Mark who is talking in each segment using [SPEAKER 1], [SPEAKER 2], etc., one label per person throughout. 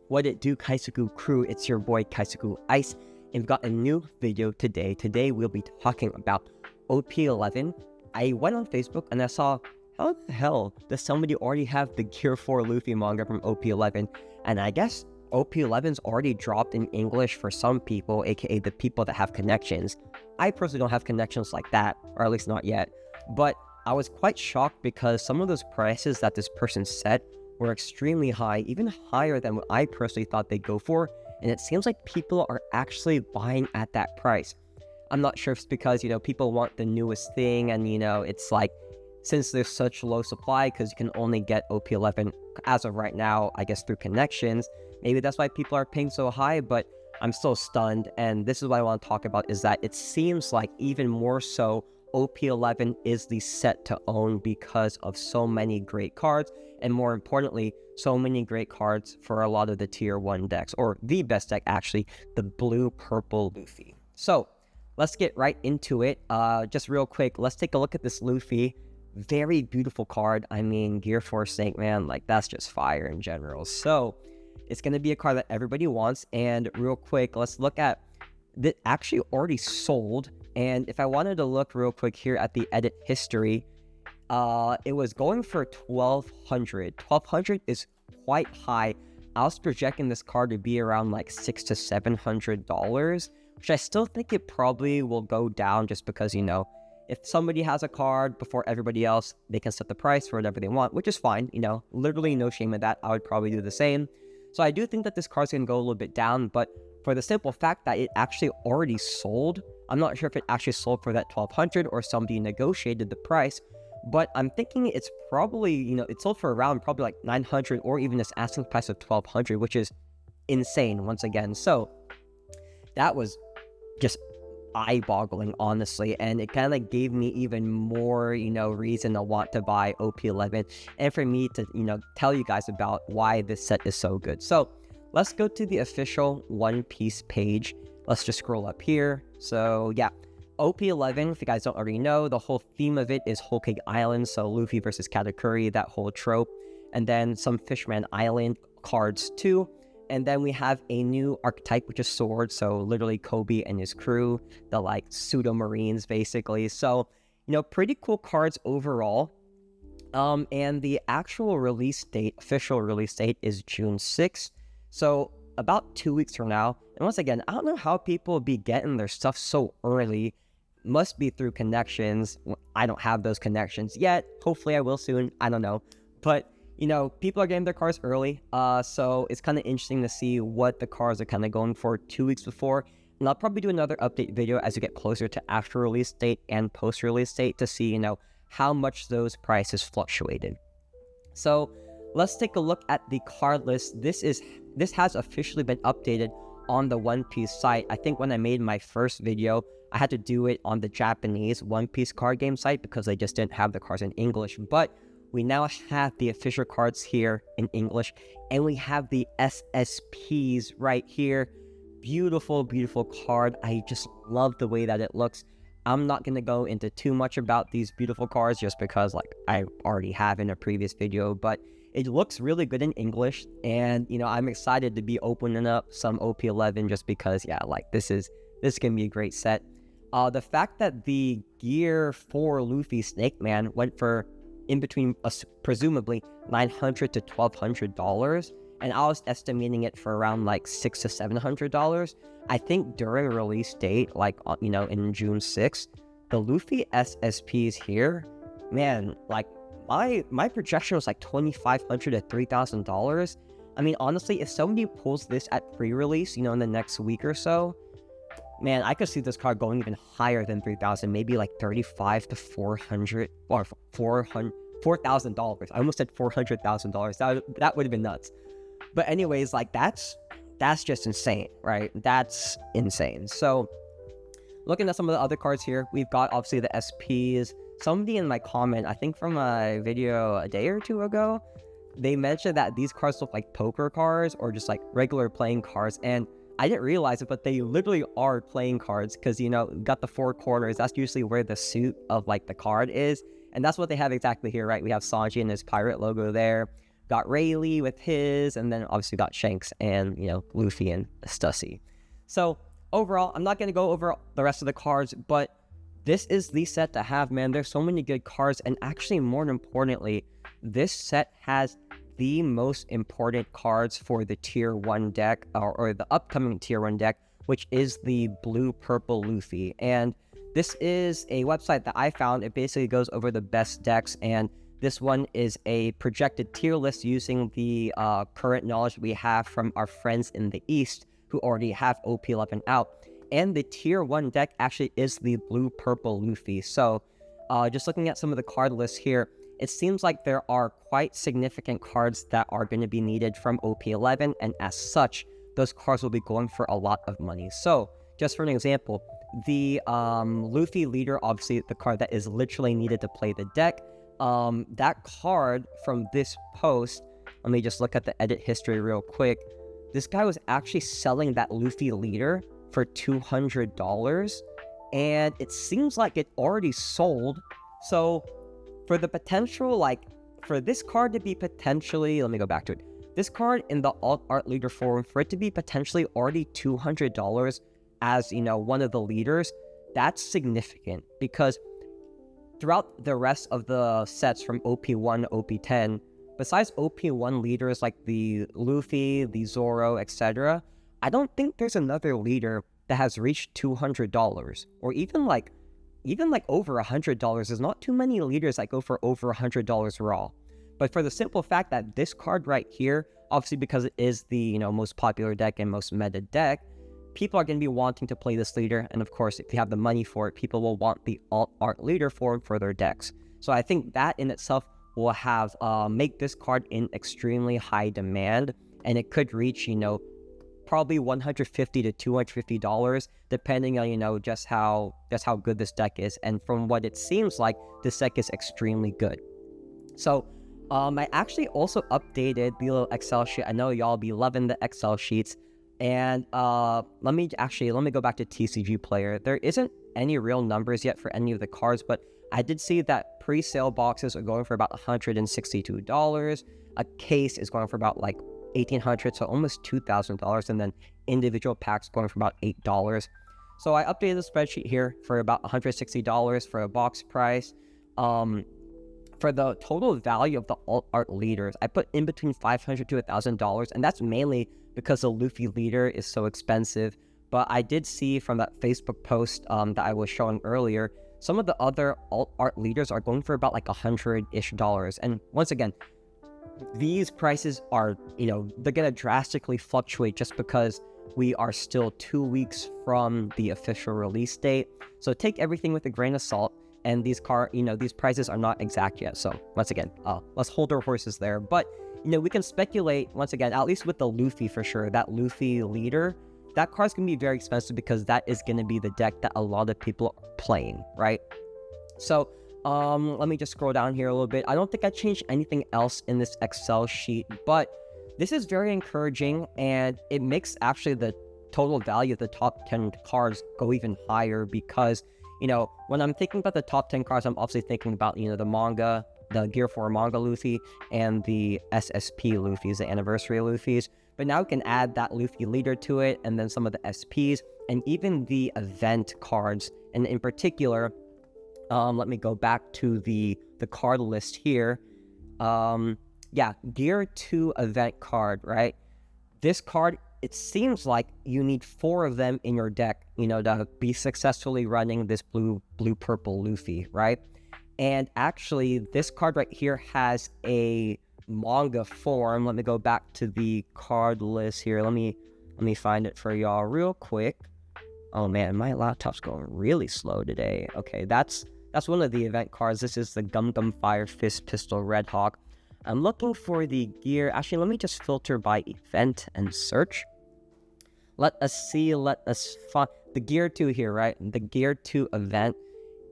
[SPEAKER 1] What it do, Kaizoku crew? It's your boy Kaizoku Ice, and we've got a new video today. Today we'll be talking about OP-11. I went on Facebook and I saw, how the hell does somebody already have the Gear 4 Luffy manga from OP-11? And I guess OP-11's already dropped in English for some people, aka the people that have connections. I personally don't have connections like that, or at least not yet. But I was quite shocked because some of those prices that this person set were extremely high, even higher than what I personally thought they'd go for, and it seems like people are actually buying at that price. I'm not sure if it's because, people want the newest thing, and, it's like, since there's such low supply, because you can only get OP-11 as of right now, I guess, through connections, maybe that's why people are paying so high, but I'm still stunned, and this is what I want to talk about, is that it seems like even more so, OP-11 is the set to own because of so many great cards, and more importantly, so many great cards for a lot of the tier 1 decks, or the best deck actually, the blue-purple Luffy. So, let's get right into it. Just real quick, let's take a look at this Luffy. Very beautiful card. I mean, Gear 4 Snake Man, like, that's just fire in general. So, it's going to be a card that everybody wants, and real quick, let's look at that actually already sold. And if I wanted to look real quick here at the edit history, it was going for 1,200. 1,200 is quite high. I was projecting this card to be around like $600 to $700, which I still think it probably will go down just because, if somebody has a card before everybody else, they can set the price for whatever they want, which is fine, literally no shame in that. I would probably do the same. So I do think that this card's going to go a little bit down, but for the simple fact that it actually already sold, I'm not sure if it actually sold for that 1,200 or somebody negotiated the price, but I'm thinking it's probably, it sold for around probably like 900 or even this asking price of 1,200, which is insane once again. So that was just eye-boggling, honestly, and it kind of gave me even more, reason to want to buy OP-11 and for me to, tell you guys about why this set is so good. So let's go to the official One Piece page. Let's just scroll up here. So yeah, OP-11, if you guys don't already know, the whole theme of it is Whole Cake Island, so Luffy versus Katakuri, that whole trope, and then some Fishman Island cards too. And then we have a new archetype, which is Sword, so literally Kobe and his crew, the like pseudo-marines basically. So, pretty cool cards overall. And the actual release date, official release date, is June 6th. So about 2 weeks from now. And once again, I don't know how people be getting their stuff so early. Must be through connections. I don't have those connections yet. Hopefully I will soon. I don't know. But, people are getting their cards early. So it's kind of interesting to see what the cards are kind of going for 2 weeks before. And I'll probably do another update video as we get closer to after release date and post release date to see, how much those prices fluctuated. So let's take a look at the card list. This has officially been updated on the One Piece site. I think when I made my first video, I had to do it on the Japanese One Piece card game site because they just didn't have the cards in English. But we now have the official cards here in English, and we have the SSPs right here. Beautiful, beautiful card. I just love the way that it looks. I'm not going to go into too much about these beautiful cards just because, like, I already have in a previous video, but it looks really good in English, and, I'm excited to be opening up some OP-11 just because, yeah, like, this is going to be a great set. The fact that the Gear 4 Luffy Snake Man went for, in between, presumably, $900 to $1,200, and I was estimating it for around, like, $600 to $700. I think during release date, like, in June 6th, the Luffy SSPs here, man, like, my projection was like $2,500 to $3,000. I mean, honestly, if somebody pulls this at pre-release, in the next week or so, man, I could see this card going even higher than $3,000, maybe like $3,500 to $400 or $4,000. I almost said $400,000. That would have been nuts. But anyways, like that's just insane, right? That's insane. So looking at some of the other cards here, we've got obviously the SPs. Somebody in my comment, I think from a video a day or two ago, they mentioned that these cards look like poker cards or just like regular playing cards, and I didn't realize it, but they literally are playing cards because, got the four corners. That's usually where the suit of like the card is, and that's what they have exactly here, right? We have Sanji and his pirate logo there. got Rayleigh with his, and then obviously got Shanks and, you know, Luffy and Stussy. So overall, I'm not going to go over the rest of the cards, but this is the set to have, man. There's so many good cards, and actually, more importantly, this set has the most important cards for the Tier 1 deck, or the upcoming Tier 1 deck, which is the blue-purple Luffy. And this is a website that I found. It basically goes over the best decks, and this one is a projected tier list using the current knowledge we have from our friends in the East who already have OP-11 out. And the Tier 1 deck actually is the blue-purple Luffy. So just looking at some of the card lists here, it seems like there are quite significant cards that are going to be needed from OP-11, and as such, those cards will be going for a lot of money. So, just for an example, the Luffy leader, obviously the card that is literally needed to play the deck, that card from this post, let me just look at the edit history real quick. This guy was actually selling that Luffy leader for $200, and it seems like it already sold. So for the potential, like, for this card to be potentially, let me go back to it. This card in the Alt Art Leader forum, for it to be potentially already $200 as, you know, one of the leaders, that's significant, because throughout the rest of the sets from OP1 to OP10, besides OP1 leaders like the Luffy, the Zoro, etc., I don't think there's another leader that has reached $200, or even like over $100. There's not too many leaders that go for over $100 raw. But for the simple fact that this card right here, obviously because it is the, you know, most popular deck and most meta deck, people are going to be wanting to play this leader. And of course, if you have the money for it, people will want the Alt Art Leader form for their decks. So I think that in itself will have make this card in extremely high demand, and it could reach, you know, probably $150 to $250, depending on, you know, just how good this deck is. And from what it seems like, this deck is extremely good. So I actually also updated the little Excel sheet. I know y'all be loving the Excel sheets. And let me go back to TCG Player. There isn't any real numbers yet for any of the cards, but I did see that pre-sale boxes are going for about $162. A case is going for about like $1,800, so almost $2,000, and then individual packs going for about $8. So I updated the spreadsheet here for about $160 for a box price. For the total value of the Alt Art leaders, I put in between $500 to $1,000, and that's mainly because the Luffy leader is so expensive. But I did see from that Facebook post that I was showing earlier, some of the other Alt Art leaders are going for about like $100-ish. And once again, these prices are, you know, they're going to drastically fluctuate just because we are still 2 weeks from the official release date. So take everything with a grain of salt. And these these prices are not exact yet. So once again, let's hold our horses there. But, you know, we can speculate once again, at least with the Luffy for sure, that Luffy leader, that card's going to be very expensive because that is going to be the deck that a lot of people are playing, right? So let me just scroll down here a little bit. I don't think I changed anything else in this Excel sheet, but this is very encouraging, and it makes actually the total value of the top 10 cards go even higher because, you know, when I'm thinking about the top 10 cards, I'm obviously thinking about, you know, the manga, the Gear 4 manga Luffy, and the SSP Luffys, the anniversary Luffys. But now we can add that Luffy leader to it, and then some of the SPs, and even the event cards. And in particular, let me go back to the card list here. Yeah, Gear 2 event card, right? This card, it seems like you need 4 of them in your deck, you know, to be successfully running this blue-purple Luffy, right? And actually, this card right here has a manga form. Let me go back to the card list here. Let me find it for y'all real quick. Oh man, my laptop's going really slow today. Okay, that's one of the event cards. This is the Gum Gum Fire Fist Pistol Red Hawk. I'm looking for the gear. Actually, let me just filter by event and search. Let us find the Gear 2 here, right? The Gear 2 event.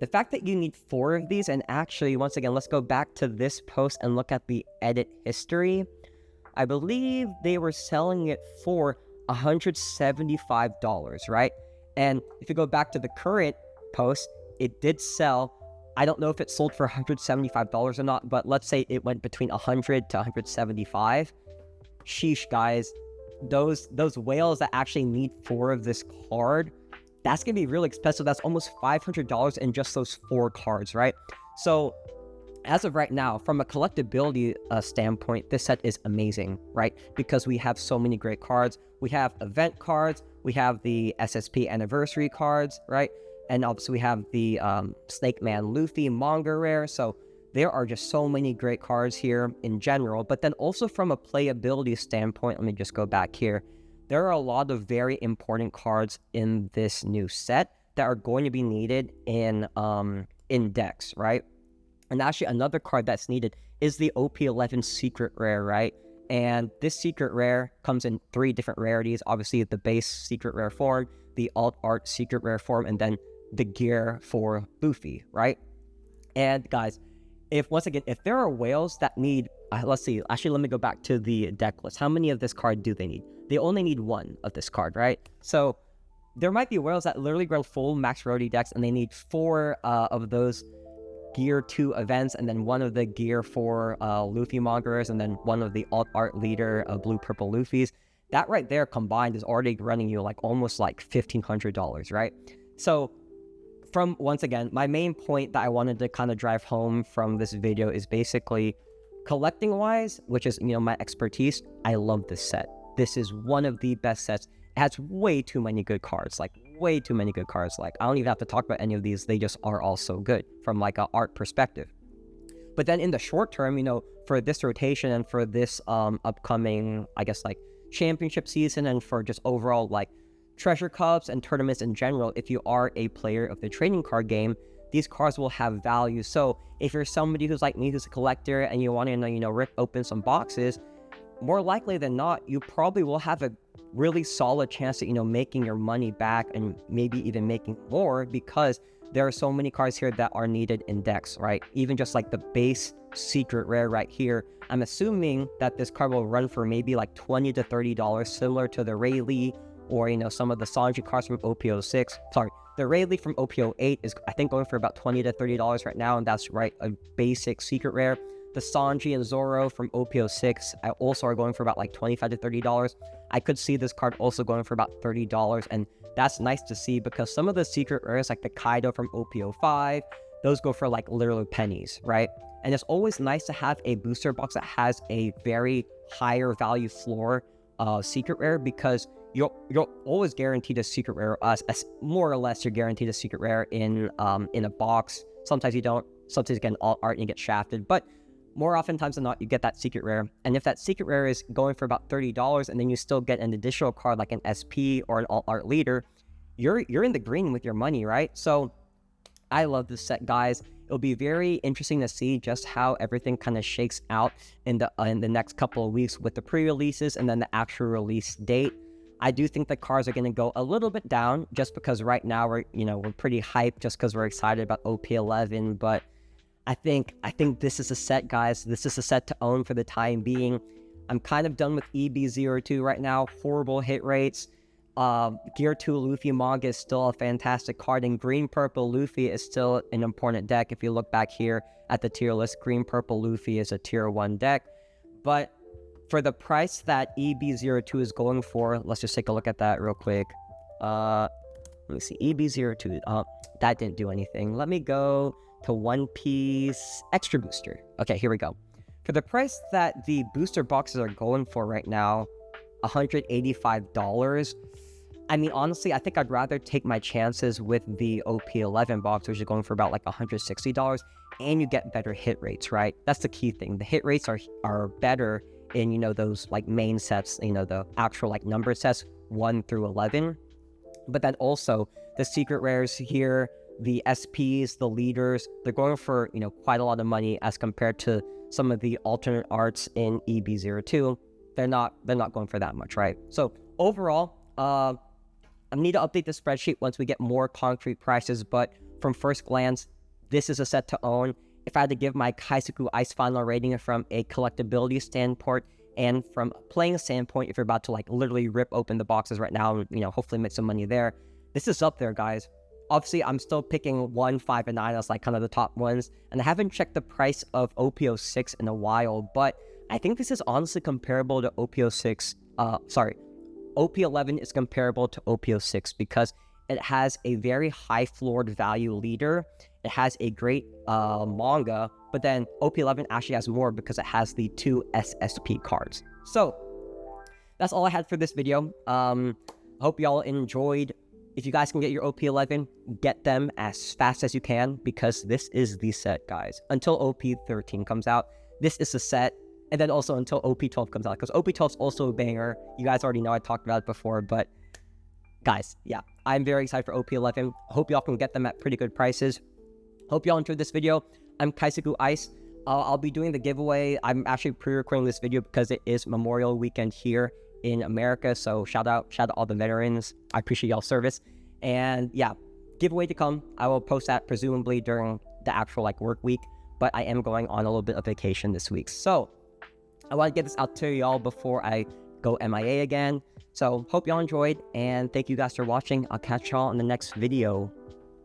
[SPEAKER 1] The fact that you need 4 of these, and actually, once again, let's go back to this post and look at the edit history. I believe they were selling it for $175, right? And if you go back to the current post, it did sell, I don't know if it sold for $175 or not, but let's say it went between 100 to 175. Sheesh, guys. Those whales that actually need 4 of this card, that's going to be really expensive. That's almost $500 in just those 4 cards, right? So as of right now, from a collectability standpoint, this set is amazing, right? Because we have so many great cards. We have event cards. We have the SSP anniversary cards, right? And obviously we have the Snake Man Luffy manga rare. So there are just so many great cards here in general. But then also from a playability standpoint, let me just go back here. There are a lot of very important cards in this new set that are going to be needed in decks, right? And actually another card that's needed is the OP-11 secret rare, right? And this secret rare comes in 3 different rarities. Obviously the base secret rare form, the alt art secret rare form, and then the gear for Luffy, right? And guys, if there are whales that need, let's see, actually let me go back to the deck list. How many of this card do they need? They only need 1 of this card, right? So there might be whales that literally run full max rarity decks and they need 4 of those gear 2 events, and then 1 of the gear for Luffy mongers, and then 1 of the alt art leader blue purple Luffy's. That right there combined is already running you like almost like $1,500, right? So once again, my main point that I wanted to kind of drive home from this video is basically collecting wise, which is, my expertise. I love this set. This is one of the best sets. It has way too many good cards, like way too many good cards. Like I don't even have to talk about any of these. They just are all so good from like an art perspective. But then in the short term, for this rotation and for this upcoming, I guess, like championship season, and for just overall like treasure cups and tournaments in general, if you are a player of the trading card game, these cards will have value. So if you're somebody who's like me, who's a collector, and you want to, rip open some boxes, more likely than not, you probably will have a really solid chance at, making your money back and maybe even making more, because there are so many cards here that are needed in decks, right? Even just like the base secret rare right here, I'm assuming that this card will run for maybe like $20 to $30, similar to the Rayleigh or, some of the Sanji cards from OP-06. Sorry, the Rayleigh from OP-08 is, I think, going for about $20 to $30 right now, and that's right, a basic secret rare. The Sanji and Zoro from OP-06 also are going for about like $25 to $30. I could see this card also going for about $30, and that's nice to see, because some of the secret rares like the Kaido from OP-05, those go for like literally pennies, right? And it's always nice to have a booster box that has a very higher value floor secret rare, because you're always guaranteed a secret rare. More or less, you're guaranteed a secret rare in a box. Sometimes you don't. Sometimes you get an alt art and you get shafted, but more oftentimes than not, you get that secret rare. And if that secret rare is going for about $30, and then you still get an additional card like an SP or an alt art leader, you're in the green with your money, right? So I love this set, guys. It'll be very interesting to see just how everything kind of shakes out in the next couple of weeks with the pre-releases and then the actual release date. I do think the cards are going to go a little bit down, just because right now we're pretty hyped just because we're excited about OP-11, but I think this is a set, guys. This is a set to own for the time being. I'm kind of done with EB02 right now. Horrible hit rates. Gear 2 Luffy manga is still a fantastic card, and Green Purple Luffy is still an important deck. If you look back here at the tier list, Green Purple Luffy is a tier 1 deck. But for the price that EB02 is going for, let's just take a look at that real quick. Let me see. EB02. That didn't do anything. Let me go to One Piece Extra Booster. Okay, here we go. For the price that the booster boxes are going for right now, $185. I mean, honestly, I think I'd rather take my chances with the OP-11 box, which is going for about like $160, and you get better hit rates, right? That's the key thing. The hit rates are better in, those like main sets, the actual like number sets 1 through 11. But then also the secret rares here, the SPs, the leaders, they're going for, quite a lot of money as compared to some of the alternate arts in EB02. They're not going for that much, right? So overall, I need to update the spreadsheet once we get more concrete prices, but from first glance, this is a set to own. If I had to give my Kaizoku Ice final rating from a collectability standpoint and from a playing standpoint, if you're about to like literally rip open the boxes right now and, hopefully make some money there, this is up there, guys. Obviously, I'm still picking 1, 5, and 9 as like kind of the top ones. And I haven't checked the price of OP-06 in a while, but I think this is honestly comparable to OP-06. OP-11 is comparable to OP-06 because it has a very high floored value leader. It has a great manga, but then OP-11 actually has more because it has the 2 SSP cards. So that's all I had for this video. I hope y'all enjoyed. If you guys can get your OP-11, get them as fast as you can because this is the set, guys. Until OP-13 comes out, this is the set. And then also until OP-12 comes out, because OP-12 is also a banger. You guys already know I talked about it before, but guys, yeah, I'm very excited for OP-11. Hope y'all can get them at pretty good prices. Hope y'all enjoyed this video. I'm Kaizoku Ice. I'll be doing the giveaway. I'm actually pre-recording this video because it is Memorial Weekend here in America. So shout out all the veterans. I appreciate y'all's service. And yeah, giveaway to come. I will post that presumably during the actual like work week, but I am going on a little bit of vacation this week. So I want to get this out to y'all before I go MIA again. So hope y'all enjoyed and thank you guys for watching. I'll catch y'all in the next video.